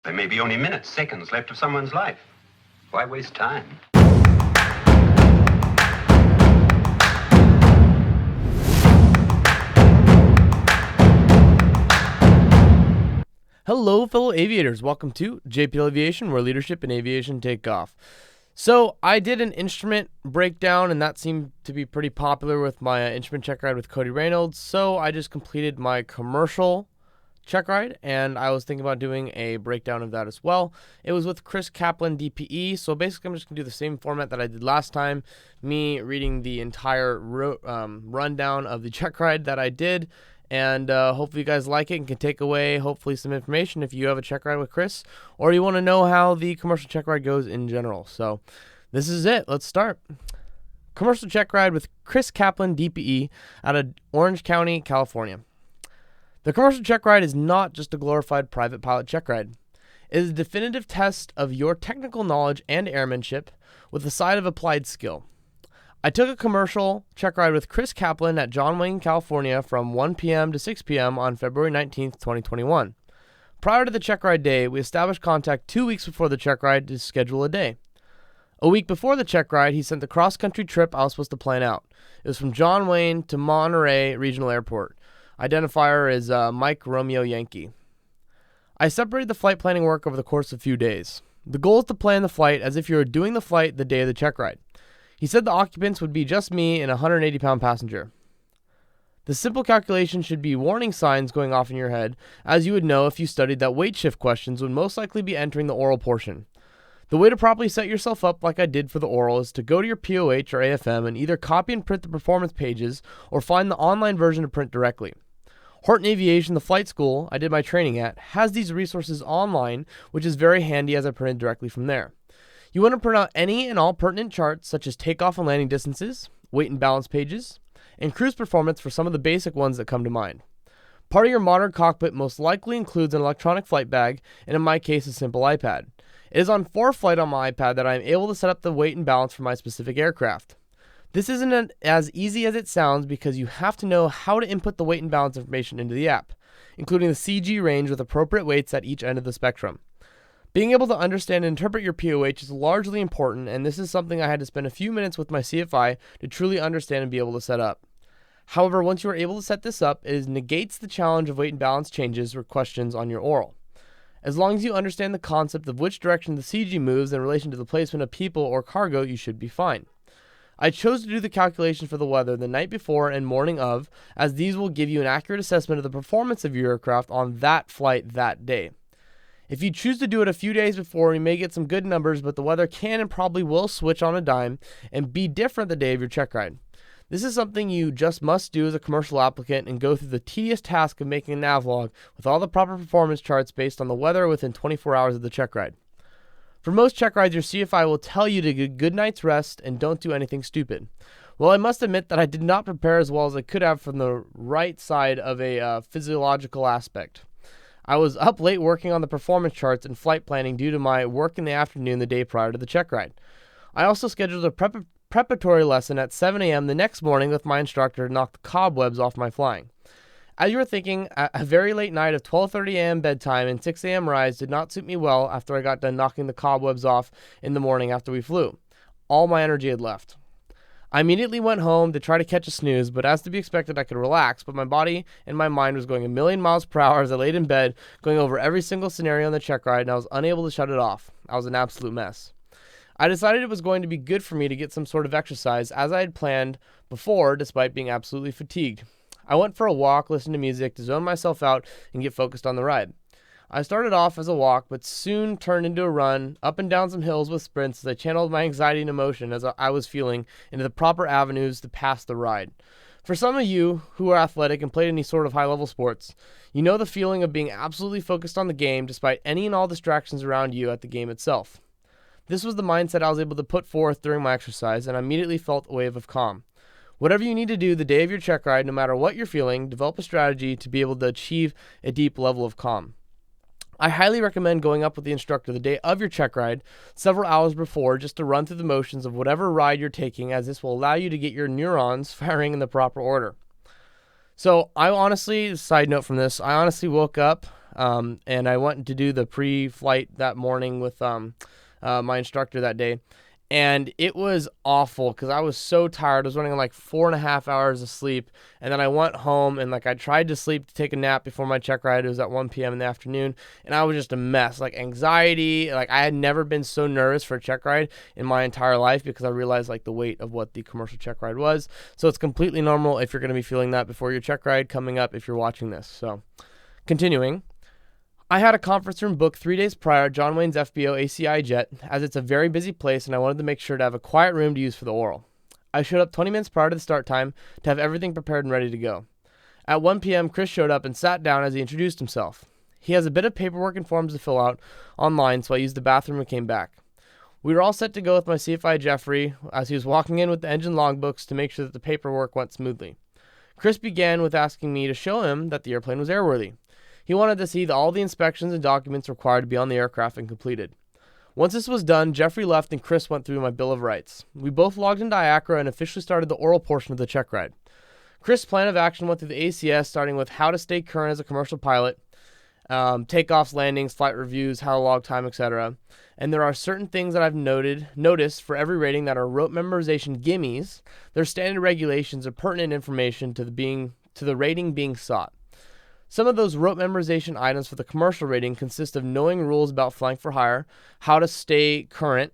There may be only minutes, seconds left of someone's life. Why waste time? Hello, fellow aviators. Welcome to JPL Aviation, where leadership and aviation take off. So I did an instrument breakdown, and that seemed to be pretty popular with my instrument check ride with Cody Reynolds. So I just completed my commercial check ride, and I was thinking about doing a breakdown of that as well. It was with Chris Kaplan, DPE. So basically, I'm just going to do the same format that I did last time, me reading the entire rundown of the check ride that I did. And hopefully you guys like it and can take away hopefully some information if you have a check ride with Chris or you want to know how the commercial check ride goes in general. So this is it. Let's start. Commercial check ride with Chris Kaplan, DPE, out of Orange County, California. The commercial check ride is not just a glorified private pilot check ride. It is a definitive test of your technical knowledge and airmanship with a side of applied skill. I took a commercial check ride with Chris Kaplan at John Wayne, California from 1 p.m. to 6 p.m. on February 19th, 2021. Prior to the check ride day, we established contact 2 weeks before the check ride to schedule a day. A week before the check ride, he sent the cross-country trip I was supposed to plan out. It was from John Wayne to Monterey Regional Airport. Identifier is Mike Romeo Yankee. I separated the flight planning work over the course of a few days. The goal is to plan the flight as if you were doing the flight the day of the check ride. He said the occupants would be just me and a 180-pound passenger. The simple calculation should be warning signs going off in your head, as you would know if you studied that weight shift questions would most likely be entering the oral portion. The way to properly set yourself up like I did for the oral is to go to your POH or AFM and either copy and print the performance pages or find the online version to print directly. Horton Aviation, the flight school I did my training at, has these resources online, which is very handy as I printed directly from there. You want to print out any and all pertinent charts such as takeoff and landing distances, weight and balance pages, and cruise performance for some of the basic ones that come to mind. Part of your modern cockpit most likely includes an electronic flight bag, and in my case a simple iPad. It is on ForeFlight on my iPad that I am able to set up the weight and balance for my specific aircraft. This isn't as easy as it sounds because you have to know how to input the weight and balance information into the app, including the CG range with appropriate weights at each end of the spectrum. Being able to understand and interpret your POH is largely important, and this is something I had to spend a few minutes with my CFI to truly understand and be able to set up. However, once you are able to set this up, it negates the challenge of weight and balance changes or questions on your oral. As long as you understand the concept of which direction the CG moves in relation to the placement of people or cargo, you should be fine. I chose to do the calculation for the weather the night before and morning of, as these will give you an accurate assessment of the performance of your aircraft on that flight that day. If you choose to do it a few days before, you may get some good numbers, but the weather can and probably will switch on a dime and be different the day of your check ride. This is something you just must do as a commercial applicant and go through the tedious task of making a nav log with all the proper performance charts based on the weather within 24 hours of the check ride. For most check rides, your CFI will tell you to get a good night's rest and don't do anything stupid. Well, I must admit that I did not prepare as well as I could have from the right side of a physiological aspect. I was up late working on the performance charts and flight planning due to my work in the afternoon the day prior to the check ride. I also scheduled a preparatory lesson at 7 a.m. the next morning with my instructor to knock the cobwebs off my flying. As you were thinking, a very late night of 12:30 a.m. bedtime and 6 a.m. rise did not suit me well after I got done knocking the cobwebs off in the morning after we flew. All my energy had left. I immediately went home to try to catch a snooze, but as to be expected, I could relax, but my body and my mind was going a million miles per hour as I laid in bed, going over every single scenario on the check ride, and I was unable to shut it off. I was an absolute mess. I decided it was going to be good for me to get some sort of exercise, as I had planned before, despite being absolutely fatigued. I went for a walk, listened to music to zone myself out and get focused on the ride. I started off as a walk, but soon turned into a run, up and down some hills with sprints as I channeled my anxiety and emotion as I was feeling into the proper avenues to pass the ride. For some of you who are athletic and played any sort of high-level sports, you know the feeling of being absolutely focused on the game despite any and all distractions around you at the game itself. This was the mindset I was able to put forth during my exercise, and I immediately felt a wave of calm. Whatever you need to do the day of your check ride, no matter what you're feeling, develop a strategy to be able to achieve a deep level of calm. I highly recommend going up with the instructor the day of your check ride several hours before just to run through the motions of whatever ride you're taking, as this will allow you to get your neurons firing in the proper order. So I honestly, side note from this, I honestly woke up and I went to do the pre-flight that morning with my instructor that day. And it was awful because I was so tired. I was running on like 4.5 hours of sleep. And then I went home and I tried to sleep to take a nap before my check ride. It was at 1 p.m. in the afternoon. And I was just a mess. Anxiety. I had never been so nervous for a check ride in my entire life because I realized the weight of what the commercial check ride was. So it's completely normal if you're going to be feeling that before your check ride coming up if you're watching this. So continuing. I had a conference room booked 3 days prior at John Wayne's FBO ACI jet, as it's a very busy place and I wanted to make sure to have a quiet room to use for the oral. I showed up 20 minutes prior to the start time to have everything prepared and ready to go. At 1 p.m., Chris showed up and sat down as he introduced himself. He has a bit of paperwork and forms to fill out online, so I used the bathroom and came back. We were all set to go with my CFI Jeffrey as he was walking in with the engine logbooks to make sure that the paperwork went smoothly. Chris began with asking me to show him that the airplane was airworthy. He wanted to see all the inspections and documents required to be on the aircraft and completed. Once this was done, Jeffrey left and Chris went through my Bill of Rights. We both logged into IACRA and officially started the oral portion of the check ride. Chris' plan of action went through the ACS, starting with how to stay current as a commercial pilot, takeoffs, landings, flight reviews, how to log time, etc. And there are certain things that I've noticed for every rating that are rote memorization gimmies. Their standard regulations are pertinent information to the rating being sought. Some of those rote memorization items for the commercial rating consist of knowing rules about flying for hire, how to stay current,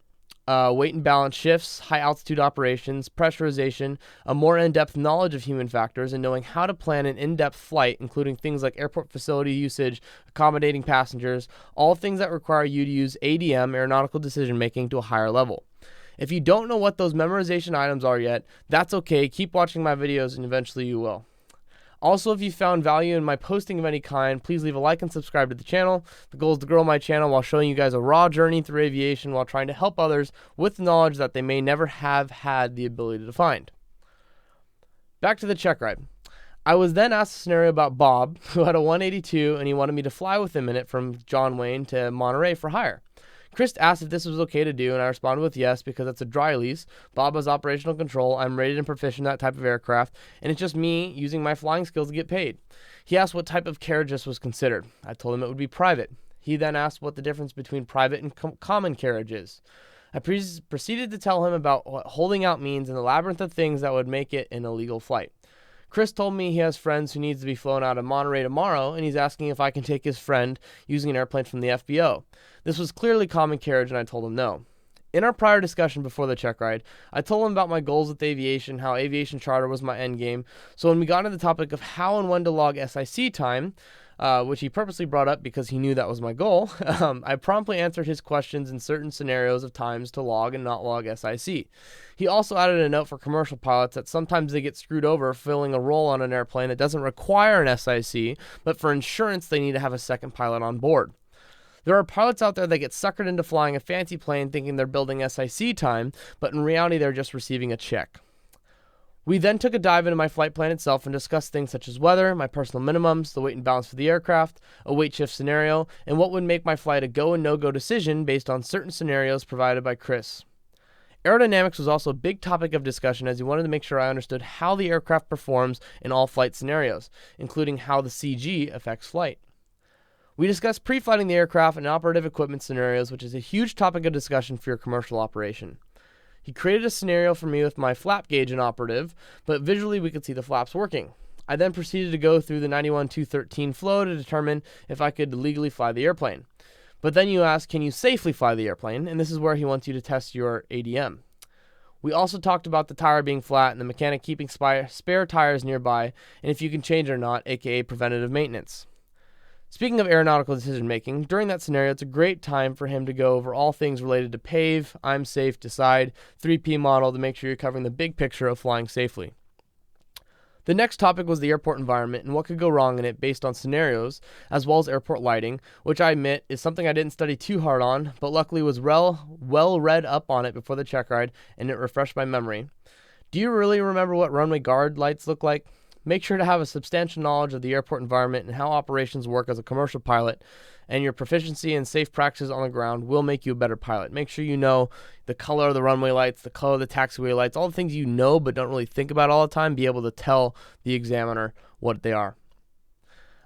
weight and balance shifts, high altitude operations, pressurization, a more in-depth knowledge of human factors, and knowing how to plan an in-depth flight, including things like airport facility usage, accommodating passengers, all things that require you to use ADM, aeronautical decision making, to a higher level. If you don't know what those memorization items are yet, that's okay. Keep watching my videos and eventually you will. Also, if you found value in my posting of any kind, please leave a like and subscribe to the channel. The goal is to grow my channel while showing you guys a raw journey through aviation while trying to help others with knowledge that they may never have had the ability to find. Back to the check ride. I was then asked a scenario about Bob, who had a 182, and he wanted me to fly with him in it from John Wayne to Monterey for hire. Chris asked if this was okay to do, and I responded with yes because it's a dry lease. Bob has operational control. I'm rated and proficient in that type of aircraft, and it's just me using my flying skills to get paid. He asked what type of carriage this was considered. I told him it would be private. He then asked what the difference between private and common carriage is. I proceeded to tell him about what holding out means and the labyrinth of things that would make it an illegal flight. Chris told me he has friends who needs to be flown out of Monterey tomorrow, and he's asking if I can take his friend using an airplane from the FBO. This was clearly common carriage, and I told him no. In our prior discussion before the check ride, I told him about my goals with aviation, how aviation charter was my end game. So when we got into the topic of how and when to log SIC time, which he purposely brought up because he knew that was my goal, I promptly answered his questions in certain scenarios of times to log and not log SIC. He also added a note for commercial pilots that sometimes they get screwed over filling a role on an airplane that doesn't require an SIC, but for insurance they need to have a second pilot on board. There are pilots out there that get suckered into flying a fancy plane thinking they're building SIC time, but in reality they're just receiving a check. We then took a dive into my flight plan itself and discussed things such as weather, my personal minimums, the weight and balance for the aircraft, a weight shift scenario, and what would make my flight a go and no-go decision based on certain scenarios provided by Chris. Aerodynamics was also a big topic of discussion as he wanted to make sure I understood how the aircraft performs in all flight scenarios, including how the CG affects flight. We discussed pre-flighting the aircraft and operative equipment scenarios, which is a huge topic of discussion for your commercial operation. He created a scenario for me with my flap gauge inoperative, but visually we could see the flaps working. I then proceeded to go through the 91-213 flow to determine if I could legally fly the airplane. But then you ask, can you safely fly the airplane? And this is where he wants you to test your ADM. We also talked about the tire being flat and the mechanic keeping spare tires nearby, and if you can change it or not, aka preventative maintenance. Speaking of aeronautical decision making, during that scenario, it's a great time for him to go over all things related to PAVE, I'm safe, decide, 3P model to make sure you're covering the big picture of flying safely. The next topic was the airport environment and what could go wrong in it based on scenarios, as well as airport lighting, which I admit is something I didn't study too hard on, but luckily was well read up on it before the check ride, and it refreshed my memory. Do you really remember what runway guard lights look like? Make sure to have a substantial knowledge of the airport environment and how operations work as a commercial pilot, and your proficiency and safe practices on the ground will make you a better pilot. Make sure you know the color of the runway lights, the color of the taxiway lights, all the things you know but don't really think about all the time, be able to tell the examiner what they are.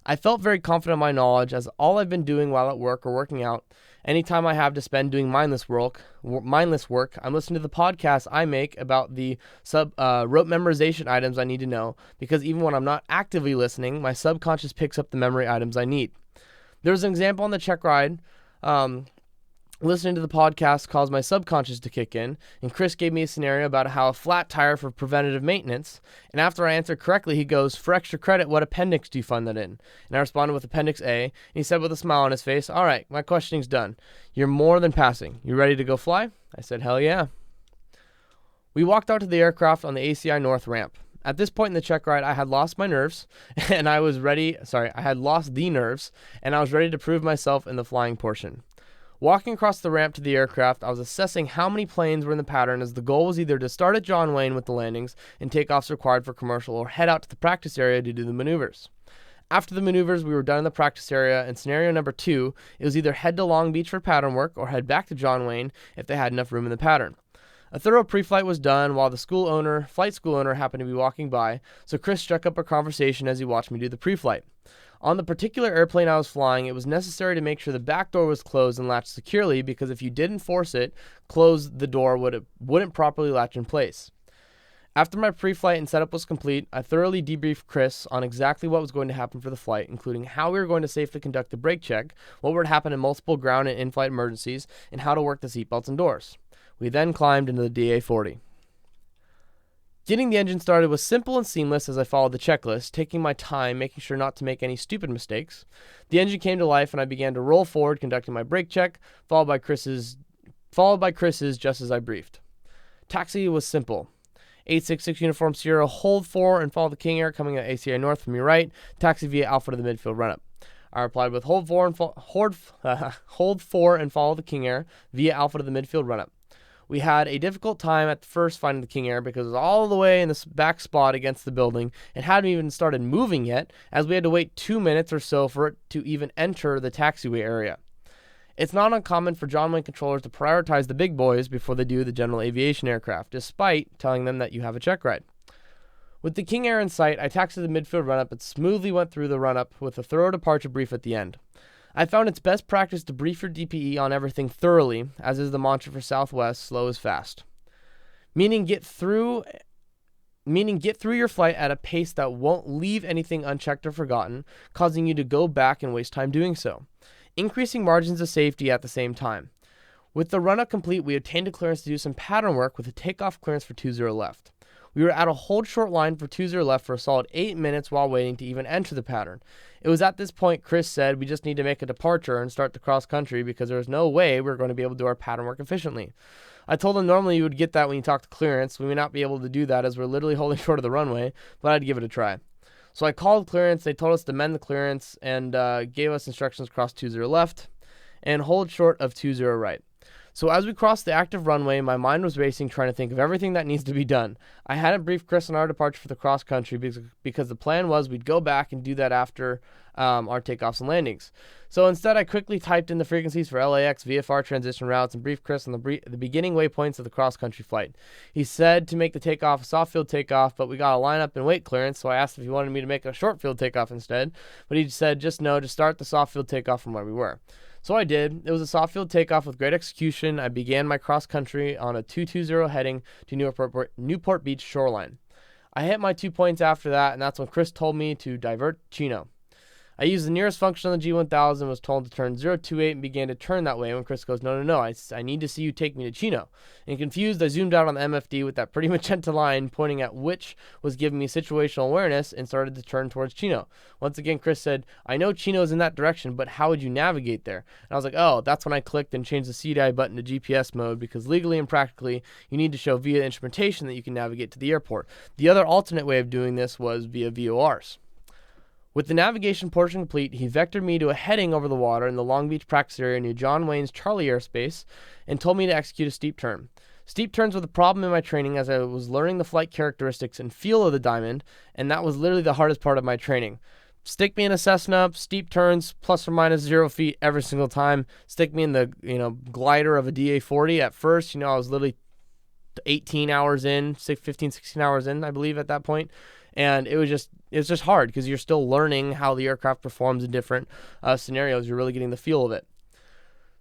I felt very confident in my knowledge, as all I've been doing while at work or working out, any time I have to spend doing mindless work, I'm listening to the podcasts I make about the rote memorization items I need to know, because even when I'm not actively listening, my subconscious picks up the memory items I need. There's an example on the check ride. Listening to the podcast caused my subconscious to kick in, and Chris gave me a scenario about how a flat tire for preventative maintenance, and after I answered correctly, he goes, "For extra credit, what appendix do you find that in?" And I responded with Appendix A, and he said with a smile on his face, "All right, my questioning's done. You're more than passing. You ready to go fly?" I said, "Hell yeah." We walked out to the aircraft on the ACI North ramp. At this point in the check ride, I had lost my nerves, and I had lost the nerves, and I was ready to prove myself in the flying portion. Walking across the ramp to the aircraft, I was assessing how many planes were in the pattern, as the goal was either to start at John Wayne with the landings and takeoffs required for commercial, or head out to the practice area to do the maneuvers. After the maneuvers, we were done in the practice area, and scenario number 2, it was either head to Long Beach for pattern work or head back to John Wayne if they had enough room in the pattern. A thorough pre-flight was done while the flight school owner happened to be walking by, so Chris struck up a conversation as he watched me do the pre-flight. On the particular airplane I was flying, it was necessary to make sure the back door was closed and latched securely, because if you didn't force it, close the door wouldn't properly latch in place. After my pre-flight and setup was complete, I thoroughly debriefed Chris on exactly what was going to happen for the flight, including how we were going to safely conduct the brake check, what would happen in multiple ground and in-flight emergencies, and how to work the seatbelts and doors. We then climbed into the DA-40. Getting the engine started was simple and seamless as I followed the checklist, taking my time, making sure not to make any stupid mistakes. The engine came to life and I began to roll forward, conducting my brake check, followed by Chris's just as I briefed. Taxi was simple. 866 Uniform Sierra, hold 4 and follow the King Air coming at ACI North from your right, taxi via Alpha to the midfield run-up. I replied with hold 4 and follow the King Air via Alpha to the midfield run-up. We had a difficult time at first finding the King Air because it was all the way in the back spot against the building and hadn't even started moving yet, as we had to wait 2 minutes or so for it to even enter the taxiway area. It's not uncommon for John Wayne controllers to prioritize the big boys before they do the general aviation aircraft, despite telling them that you have a check ride. With the King Air in sight, I taxied the midfield run-up and smoothly went through the run-up with a thorough departure brief at the end. I found it's best practice to brief your DPE on everything thoroughly, as is the mantra for Southwest, slow is fast. Meaning get through your flight at a pace that won't leave anything unchecked or forgotten, causing you to go back and waste time doing so. Increasing margins of safety at the same time. With the run-up complete, we obtained a clearance to do some pattern work with a takeoff clearance for 20 left. We were at a hold short line for 20 left for a solid 8 minutes while waiting to even enter the pattern. It was at this point Chris said we just need to make a departure and start the cross country because there was no way we were going to be able to do our pattern work efficiently. I told him normally you would get that when you talk to clearance. We may not be able to do that as we're literally holding short of the runway, but I'd give it a try. So I called clearance. They told us to mend the clearance and gave us instructions to cross 20 left and hold short of 20 right. So as we crossed the active runway, my mind was racing, trying to think of everything that needs to be done. I hadn't briefed Chris on our departure for the cross country because the plan was we'd go back and do that after our takeoffs and landings. So instead, I quickly typed in the frequencies for LAX, VFR transition routes, and briefed Chris on the beginning waypoints of the cross country flight. He said to make the takeoff a soft field takeoff, but we got a lineup and weight clearance, so I asked if he wanted me to make a short field takeoff instead. But he said just no, to start the soft field takeoff from where we were. So I did. It was a soft field takeoff with great execution. I began my cross country on a 220 heading to Newport Beach shoreline. I hit my 2 points after that, and that's when Chris told me to divert Chino. I used the nearest function on the G1000, was told to turn 028 and began to turn that way when Chris goes, no, I need to see you take me to Chino. And confused, I zoomed out on the MFD with that pretty magenta line pointing at which was giving me situational awareness and started to turn towards Chino. Once again, Chris said, I know Chino's in that direction, but how would you navigate there? And I was like, oh, that's when I clicked and changed the CDI button to GPS mode because legally and practically, you need to show via instrumentation that you can navigate to the airport. The other alternate way of doing this was via VORs. With the navigation portion complete, he vectored me to a heading over the water in the Long Beach practice area near John Wayne's Charlie airspace and told me to execute a steep turn. Steep turns were the problem in my training as I was learning the flight characteristics and feel of the diamond, and that was literally the hardest part of my training. Stick me in a Cessna, steep turns, plus or minus 0 feet every single time. Stick me in the glider of a DA-40 at first. I was literally 18 hours in, 15, 16 hours in, I believe, at that point. And it was just it's just hard because you're still learning how the aircraft performs in different scenarios. You're really getting the feel of it.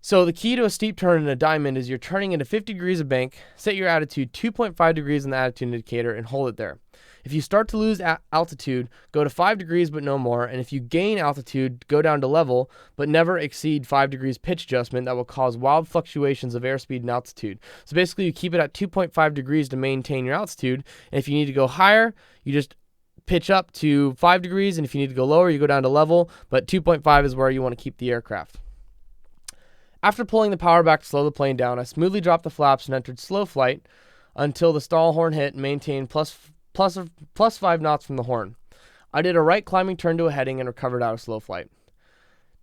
So the key to a steep turn in a diamond is you're turning into 50 degrees of bank, set your attitude 2.5 degrees in the attitude indicator, and hold it there. If you start to lose altitude, go to 5 degrees but no more, and if you gain altitude, go down to level, but never exceed 5 degrees pitch adjustment that will cause wild fluctuations of airspeed and altitude. So basically you keep it at 2.5 degrees to maintain your altitude, and if you need to go higher, you just pitch up to 5 degrees, and if you need to go lower, you go down to level, but 2.5 is where you want to keep the aircraft. After pulling the power back to slow the plane down, I smoothly dropped the flaps and entered slow flight until the stall horn hit and maintained plus 5 knots from the horn. I did a right climbing turn to a heading and recovered out of slow flight.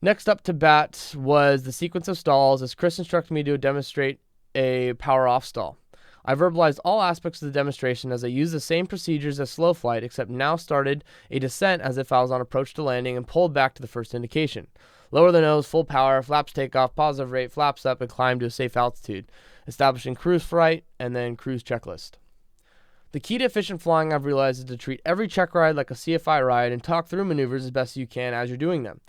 Next up to bat was the sequence of stalls as Chris instructed me to demonstrate a power off stall. I verbalized all aspects of the demonstration as I used the same procedures as slow flight, except now started a descent as if I was on approach to landing and pulled back to the first indication. Lower the nose, full power, flaps take off, positive rate, flaps up, and climb to a safe altitude, establishing cruise flight and then cruise checklist. The key to efficient flying, I've realized, is to treat every check ride like a CFI ride and talk through maneuvers as best you can as you're doing them.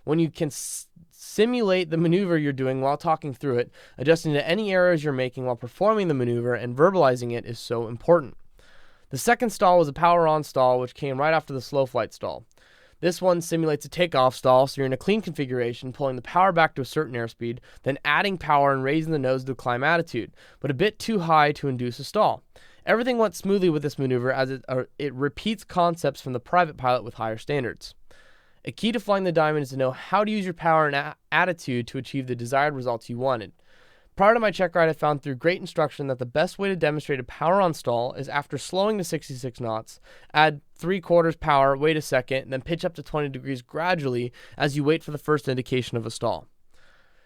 When you can simulate the maneuver you're doing while talking through it, adjusting to any errors you're making while performing the maneuver and verbalizing it is so important. The second stall was a power on stall, which came right after the slow flight stall. This one simulates a takeoff stall, so you're in a clean configuration, pulling the power back to a certain airspeed, then adding power and raising the nose to a climb attitude, but a bit too high to induce a stall. Everything went smoothly with this maneuver as it repeats concepts from the private pilot with higher standards. A key to flying the diamond is to know how to use your power and attitude to achieve the desired results you wanted. Prior to my check ride, I found through great instruction that the best way to demonstrate a power on stall is after slowing to 66 knots, add 3/4 power, wait a second, and then pitch up to 20 degrees gradually as you wait for the first indication of a stall.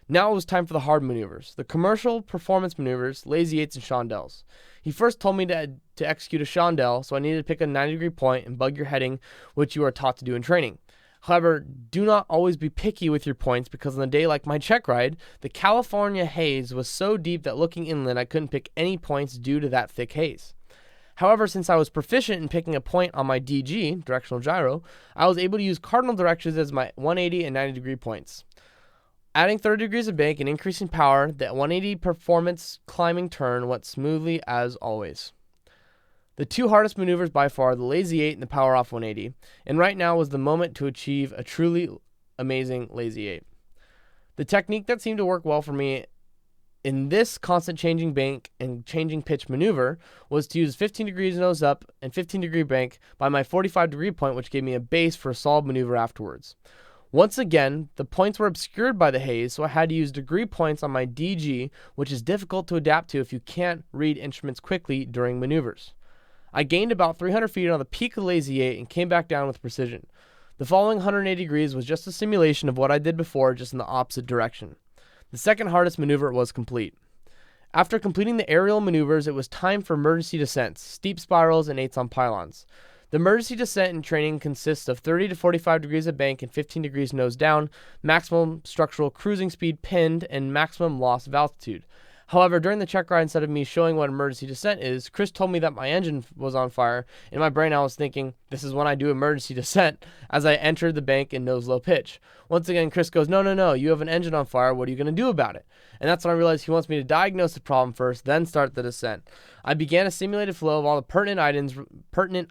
Now it was time for the hard maneuvers, the commercial performance maneuvers, lazy eights, and chandelles. He first told me to execute a chandelle, so I needed to pick a 90-degree point and bug your heading, which you are taught to do in training. However, do not always be picky with your points because on a day like my check ride, the California haze was so deep that looking inland I couldn't pick any points due to that thick haze. However, since I was proficient in picking a point on my DG, directional gyro, I was able to use cardinal directions as my 180 and 90 degree points. Adding 30 degrees of bank and increasing power, the 180 performance climbing turn went smoothly as always. The two hardest maneuvers by far, the lazy 8 and the power off 180, and right now was the moment to achieve a truly amazing lazy 8. The technique that seemed to work well for me in this constant changing bank and changing pitch maneuver was to use 15 degrees nose up and 15 degree bank by my 45 degree point, which gave me a base for a solid maneuver afterwards. Once again, the points were obscured by the haze, so I had to use degree points on my DG, which is difficult to adapt to if you can't read instruments quickly during maneuvers. I gained about 300 feet on the peak of Lazy 8 and came back down with precision. The following 180 degrees was just a simulation of what I did before, just in the opposite direction. The second hardest maneuver was complete. After completing the aerial maneuvers, it was time for emergency descents, steep spirals, and 8s on pylons. The emergency descent in training consists of 30 to 45 degrees of bank and 15 degrees nose down, maximum structural cruising speed pinned, and maximum loss of altitude. However, during the check ride, instead of me showing what emergency descent is, Chris told me that my engine was on fire. In my brain, I was thinking, this is when I do emergency descent, as I entered the bank in nose low pitch. Once again, Chris goes, no, you have an engine on fire. What are you going to do about it? And that's when I realized he wants me to diagnose the problem first, then start the descent. I began a simulated flow of all the pertinent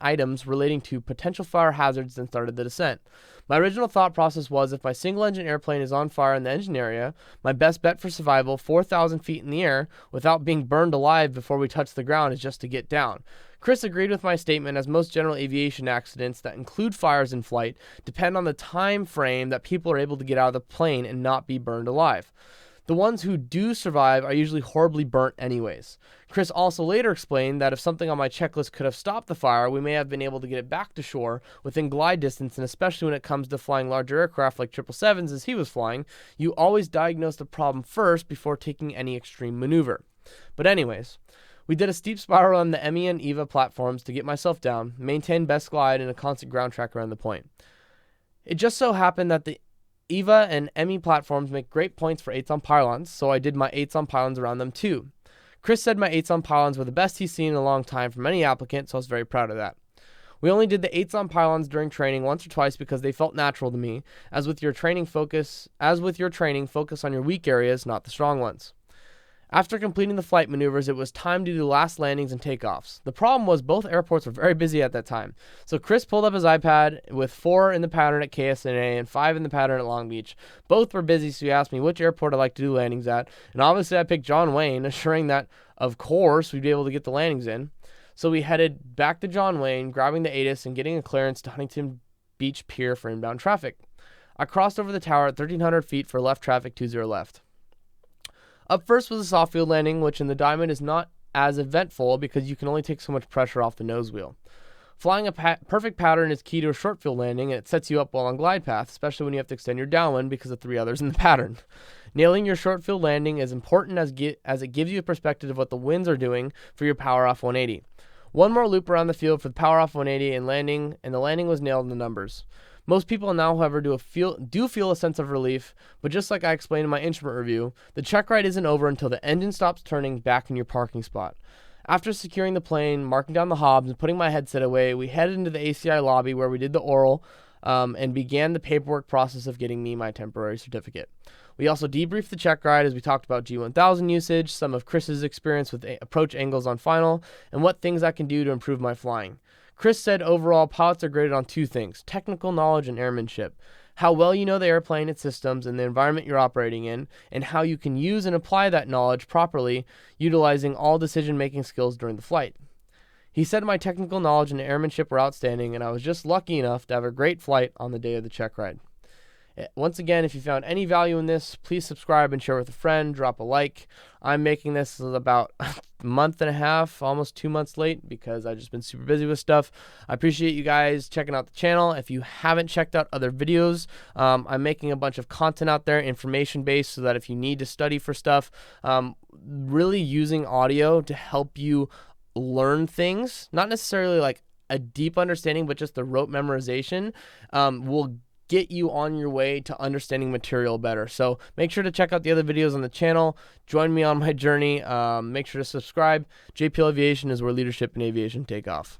items relating to potential fire hazards, then started the descent. My original thought process was if my single-engine airplane is on fire in the engine area, my best bet for survival, 4,000 feet in the air, without being burned alive before we touch the ground, is just to get down. Chris agreed with my statement, as most general aviation accidents that include fires in flight depend on the time frame that people are able to get out of the plane and not be burned alive. The ones who do survive are usually horribly burnt anyways. Chris also later explained that if something on my checklist could have stopped the fire, we may have been able to get it back to shore within glide distance, and especially when it comes to flying larger aircraft like 777s as he was flying, you always diagnose the problem first before taking any extreme maneuver. But anyways, we did a steep spiral on the Emmy and Eva platforms to get myself down, maintain best glide, and a constant ground track around the point. It just so happened that the Eva and Emmy platforms make great points for 8s on pylons, so I did my 8s on pylons around them too. Chris said my 8s on pylons were the best he's seen in a long time from any applicant, so I was very proud of that. We only did the 8s on pylons during training once or twice because they felt natural to me. As with your training, focus on your weak areas, not the strong ones. After completing the flight maneuvers, it was time to do last landings and takeoffs. The problem was both airports were very busy at that time. So Chris pulled up his iPad with 4 in the pattern at KSNA and 5 in the pattern at Long Beach. Both were busy, so he asked me which airport I'd like to do landings at. And obviously I picked John Wayne, assuring that, of course, we'd be able to get the landings in. So we headed back to John Wayne, grabbing the ATIS and getting a clearance to Huntington Beach Pier for inbound traffic. I crossed over the tower at 1,300 feet for left traffic 20 left. Up first was a soft field landing, which in the Diamond is not as eventful because you can only take so much pressure off the nose wheel. Flying a perfect pattern is key to a short field landing, and it sets you up well on glide path, especially when you have to extend your downwind because of 3 others in the pattern. Nailing your short field landing is important as it gives you a perspective of what the winds are doing for your power off 180. One more loop around the field for the power off 180 and the landing was nailed in the numbers. Most people now, however, do feel a sense of relief, but just like I explained in my instrument review, the check ride isn't over until the engine stops turning back in your parking spot. After securing the plane, marking down the hobs, and putting my headset away, we headed into the ACI lobby where we did the oral and began the paperwork process of getting me my temporary certificate. We also debriefed the check ride as we talked about G1000 usage, some of Chris's experience with approach angles on final, and what things I can do to improve my flying. Chris said overall pilots are graded on 2 things, technical knowledge and airmanship. How well you know the airplane, its systems, and the environment you're operating in, and how you can use and apply that knowledge properly, utilizing all decision-making skills during the flight. He said my technical knowledge and airmanship were outstanding, and I was just lucky enough to have a great flight on the day of the check ride. Once again, if you found any value in this, please subscribe and share with a friend, drop a like. I'm making this about a month and a half, almost 2 months late because I've just been super busy with stuff. I appreciate you guys checking out the channel. If you haven't checked out other videos, I'm making a bunch of content out there, information-based, so that if you need to study for stuff, really using audio to help you learn things, not necessarily like a deep understanding, but just the rote memorization will get you on your way to understanding material better. So make sure to check out the other videos on the channel. Join me on my journey. Make sure to subscribe. JPL Aviation is where leadership in aviation take off.